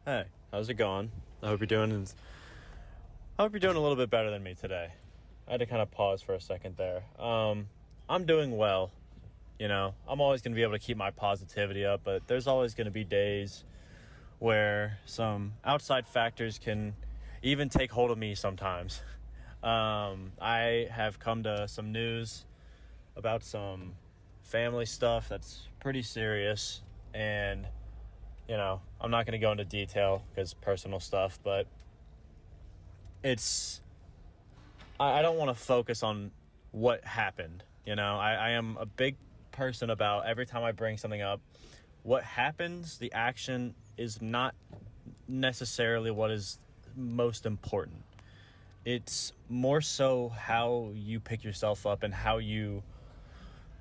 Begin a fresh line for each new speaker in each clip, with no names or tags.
Hey, how's it going? I hope you're doing a little bit better than me today. I had to kind of pause for a second there. I'm doing well. I'm always going to be able to keep my positivity up, but there's always going to be days where some outside factors can even take hold of me sometimes. I have come to some news about some family stuff that's pretty serious, and I'm not going to go into detail because personal stuff, but I don't want to focus on what happened. I am a big person about every time I bring something up, what happens, the action is not necessarily what is most important. It's more so how you pick yourself up and how you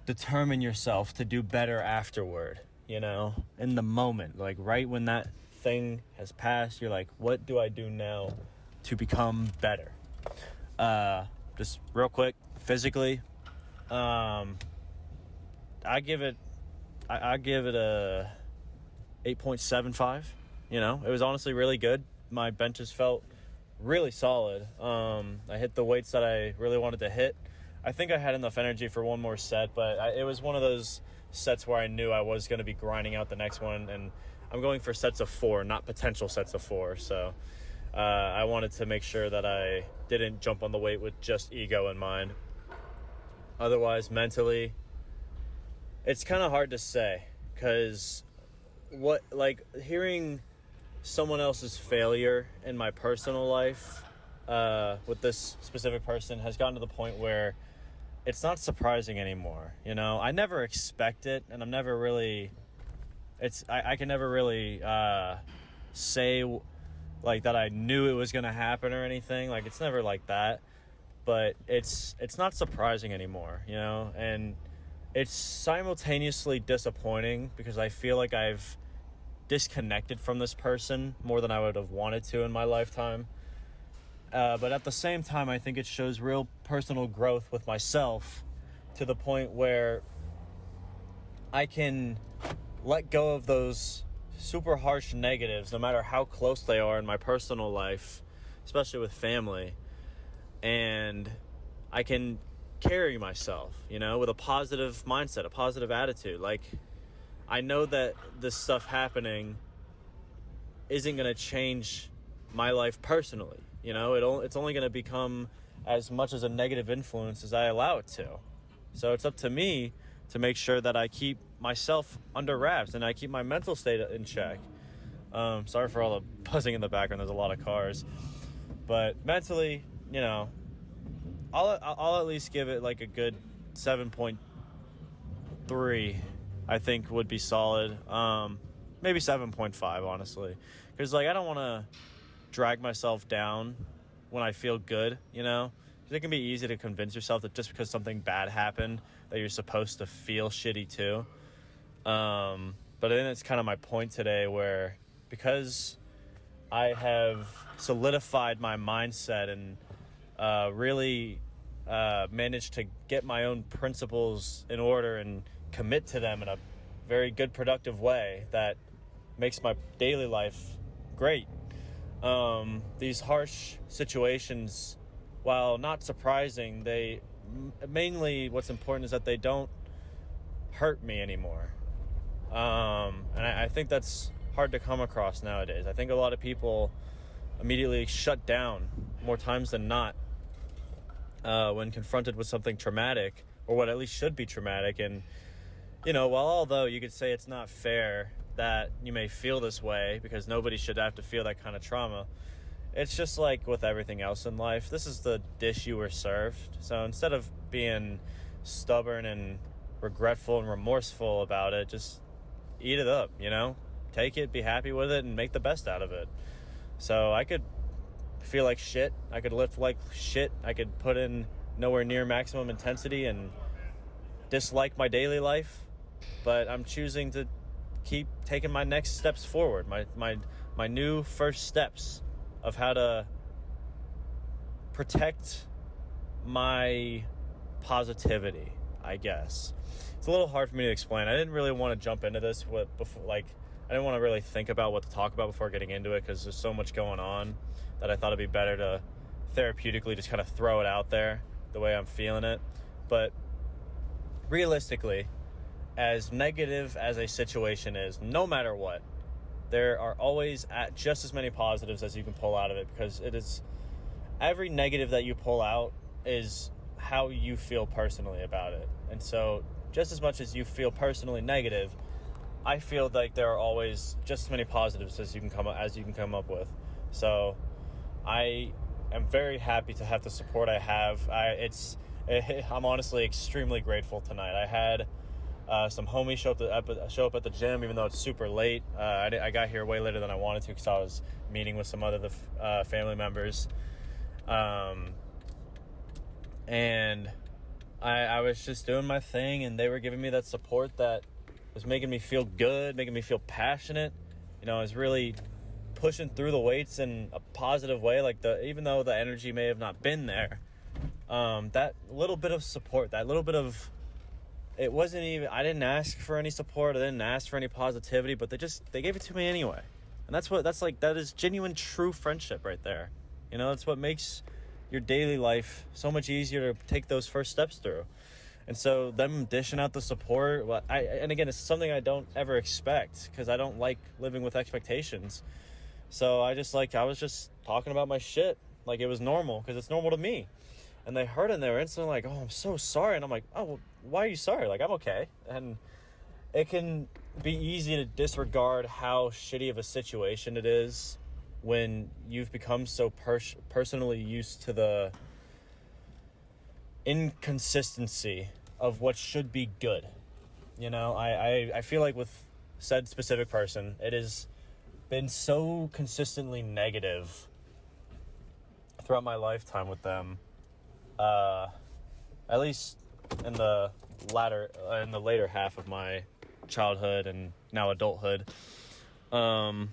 determine yourself to do better afterward. In the moment, like right when that thing has passed, you're like, what do I do now to become better? Just real quick, physically, I give it a 8.75. It was honestly really good. My benches felt really solid. I hit the weights that I really wanted to hit. I think I had enough energy for one more set, but it was one of those sets where I knew I was going to be grinding out the next one, and I'm going for sets of 4, not potential sets of 4. So I wanted to make sure that I didn't jump on the weight with just ego in mind. Otherwise, mentally, it's kind of hard to say, because hearing someone else's failure in my personal life with this specific person has gotten to the point where it's not surprising anymore. I never expect it, and I'm never really I can never really say like that I knew it was going to happen or anything. Like, it's never like that, but it's not surprising anymore, and it's simultaneously disappointing because I feel like I've disconnected from this person more than I would have wanted to in my lifetime. But at the same time, I think it shows real personal growth with myself to the point where I can let go of those super harsh negatives, no matter how close they are in my personal life, especially with family. And I can carry myself, with a positive mindset, a positive attitude. Like, I know that this stuff happening isn't going to change my life personally. It's only going to become as much as a negative influence as I allow it to. So it's up to me to make sure that I keep myself under wraps and I keep my mental state in check. Sorry for all the buzzing in the background. There's a lot of cars. But mentally, I'll at least give it like a good 7.3, I think would be solid. Maybe 7.5, honestly. Because, I don't want to drag myself down when I feel good, Because it can be easy to convince yourself that just because something bad happened that you're supposed to feel shitty too. But I think that's kind of my point today, where because I have solidified my mindset and really managed to get my own principles in order and commit to them in a very good, productive way that makes my daily life great. These harsh situations, while not surprising, mainly what's important is that they don't hurt me anymore. And I think that's hard to come across nowadays. I think a lot of people immediately shut down more times than not when confronted with something traumatic, or what at least should be traumatic. And although you could say it's not fair that you may feel this way, because nobody should have to feel that kind of trauma, it's just like with everything else in life. This is the dish you were served. So instead of being stubborn and regretful and remorseful about it, just eat it up, take it, be happy with it, and make the best out of it. So I could feel like shit, I could lift like shit, I could put in nowhere near maximum intensity and dislike my daily life, but I'm choosing to keep taking my next steps forward, my new first steps of how to protect my positivity, I guess. It's a little hard for me to explain. I didn't really want to jump into this before. I didn't want to really think about what to talk about before getting into it because there's so much going on that I thought it'd be better to therapeutically just kind of throw it out there the way I'm feeling it. But realistically, as negative as a situation is, no matter what, there are always just as many positives as you can pull out of it, because it is every negative that you pull out is how you feel personally about it. And so just as much as you feel personally negative, I feel like there are always just as many positives as you can come up with. So I am very happy to have the support I have. I'm honestly extremely grateful tonight. I had some homies show up at the gym, even though it's super late. I got here way later than I wanted to because I was meeting with some other family members. And I was just doing my thing, and they were giving me that support that was making me feel good, making me feel passionate. I was really pushing through the weights in a positive way. Even though the energy may have not been there, that little bit of support, that little bit of, it wasn't even, I didn't ask for any support, I didn't ask for any positivity, but they gave it to me anyway. And that is genuine, true friendship right there. That's what makes your daily life so much easier to take those first steps through. And so them dishing out the support, and again, it's something I don't ever expect because I don't like living with expectations. So I was just talking about my shit like it was normal, because it's normal to me. And they heard it, and they were instantly like, "Oh, I'm so sorry." And I'm like, "Oh, well, why are you sorry? Like, I'm okay." And it can be easy to disregard how shitty of a situation it is when you've become so personally used to the inconsistency of what should be good. I feel like with said specific person, it has been so consistently negative throughout my lifetime with them, at least in the later half of my childhood and now adulthood. There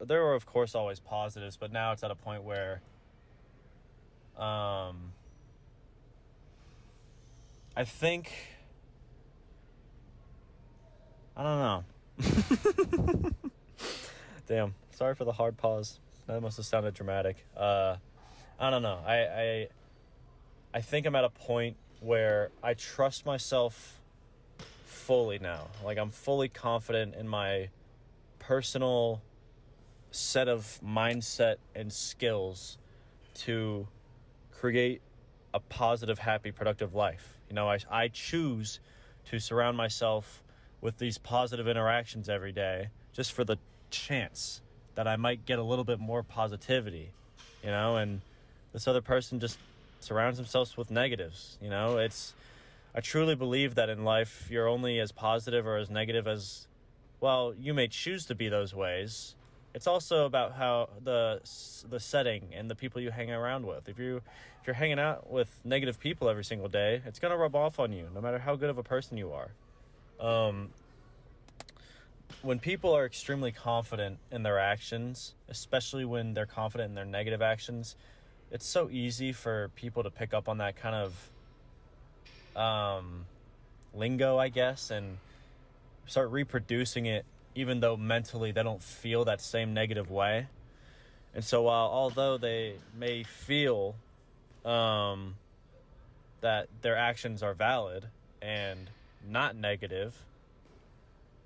were of course always positives, but now it's at a point where I think, I don't know. Damn, sorry for the hard pause. That must have sounded dramatic. I don't know. I think I'm at a point where I trust myself fully now. Like, I'm fully confident in my personal set of mindset and skills to create a positive, happy, productive life. I choose to surround myself with these positive interactions every day just for the chance that I might get a little bit more positivity, and this other person just surrounds themselves with negatives. I truly believe that in life you're only as positive or as negative as, well, you may choose to be those ways. It's also about how the setting and the people you hang around with. If you're hanging out with negative people every single day, it's going to rub off on you, no matter how good of a person you are. When people are extremely confident in their actions, especially when they're confident in their negative actions, it's so easy for people to pick up on that kind of lingo, I guess, and start reproducing it, even though mentally they don't feel that same negative way. And so although they may feel that their actions are valid and not negative,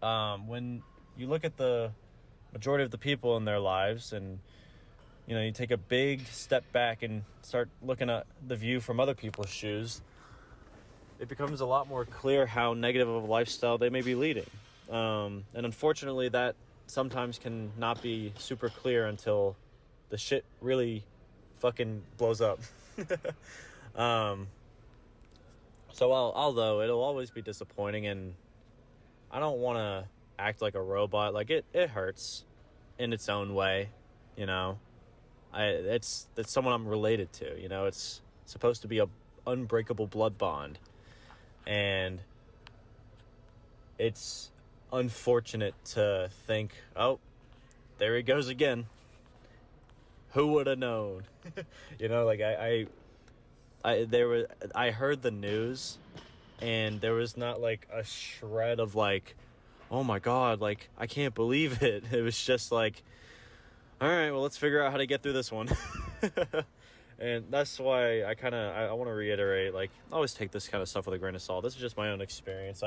when you look at the majority of the people in their lives and you take a big step back and start looking at the view from other people's shoes, it becomes a lot more clear how negative of a lifestyle they may be leading. And unfortunately, that sometimes can not be super clear until the shit really fucking blows up. So although it'll always be disappointing, and I don't want to act like a robot, like it hurts in its own way, it's someone I'm related to, it's supposed to be a unbreakable blood bond, and it's unfortunate to think, oh, there he goes again. Who would have known? I heard the news, and there was not like a shred of like, oh my God, like, I can't believe it. It was just like, all right, well, let's figure out how to get through this one. And that's why I want to reiterate, like, always take this kind of stuff with a grain of salt. This is just my own experience.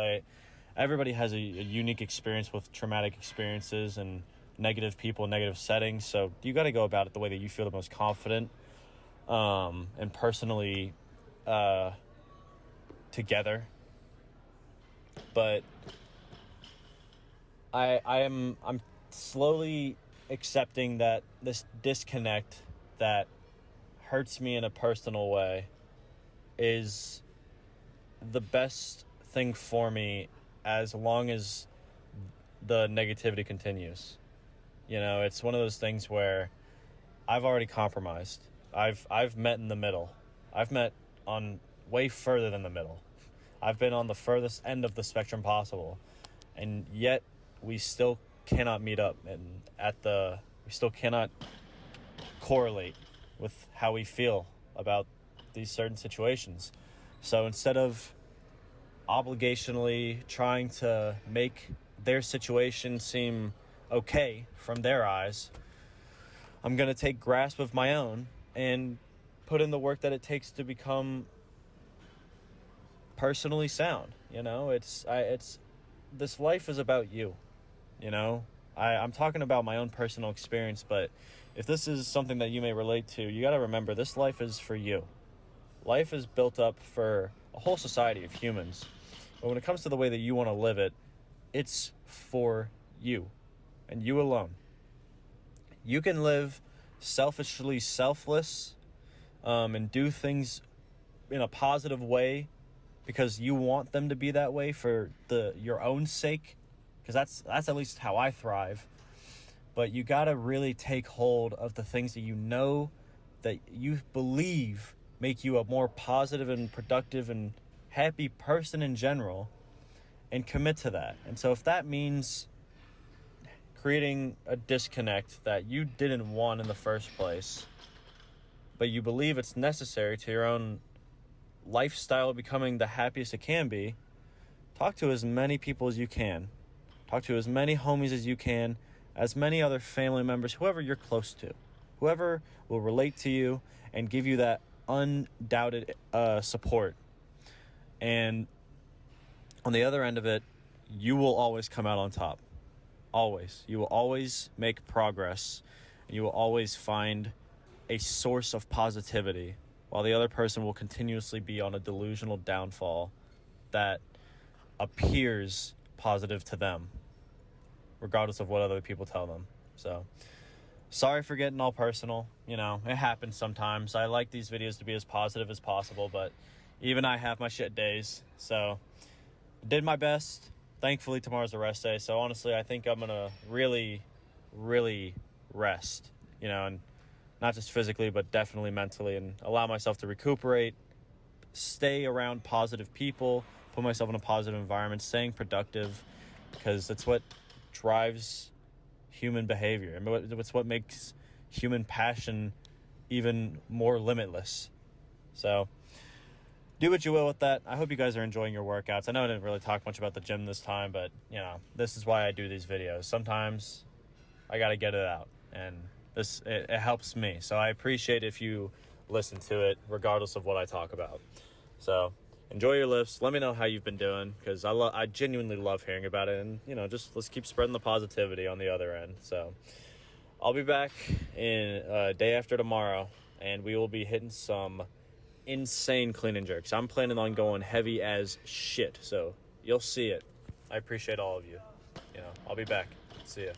Everybody has a unique experience with traumatic experiences and negative people, negative settings. So you got to go about it the way that you feel the most confident, and personally, together. But I'm slowly accepting that this disconnect that hurts me in a personal way is the best thing for me as long as the negativity continues. You know, it's one of those things where I've already compromised. I've met in the middle. I've met on way further than the middle. I've been on the furthest end of the spectrum possible. And yet we still cannot meet up, and we still cannot correlate with how we feel about these certain situations. So instead of obligationally trying to make their situation seem okay from their eyes, I'm going to take grasp of my own and put in the work that it takes to become personally sound. You know, it's this life is about you. You know, I'm talking about my own personal experience, but if this is something that you may relate to, you got to remember this life is for you. Life is built up for a whole society of humans. But when it comes to the way that you want to live it, it's for you and you alone. You can live selfishly selfless, and do things in a positive way because you want them to be that way for your own sake, because that's at least how I thrive. But you got to really take hold of the things that you know, that you believe make you a more positive and productive and happy person in general, and commit to that. And so if that means creating a disconnect that you didn't want in the first place, but you believe it's necessary to your own lifestyle becoming the happiest it can be, talk to as many people as you can. Talk to as many homies as you can, as many other family members, whoever you're close to, whoever will relate to you and give you that undoubted support. And on the other end of it, you will always come out on top. Always. You will always make progress. And you will always find a source of positivity, while the other person will continuously be on a delusional downfall that appears positive to them, regardless of what other people tell them. So, sorry for getting all personal. You know, it happens sometimes. I like these videos to be as positive as possible, but even I have my shit days. So, did my best. Thankfully, tomorrow's a rest day. So, honestly, I think I'm going to really, really rest, you know, and not just physically, but definitely mentally, and allow myself to recuperate, stay around positive people, put myself in a positive environment, staying productive, because it's what drives human behavior, and it's what makes human passion even more limitless. So do what you will with that. I hope you guys are enjoying your workouts. I know I didn't really talk much about the gym this time, but you know, this is why I do these videos. Sometimes I got to get it out, and it helps me. So I appreciate if you listen to it regardless of what I talk about. So enjoy your lifts. Let me know how you've been doing, because I genuinely love hearing about it. And, you know, just let's keep spreading the positivity on the other end. So I'll be back in day after tomorrow, and we will be hitting some insane clean and jerks. I'm planning on going heavy as shit. So you'll see it. I appreciate all of you. You know, I'll be back. See ya.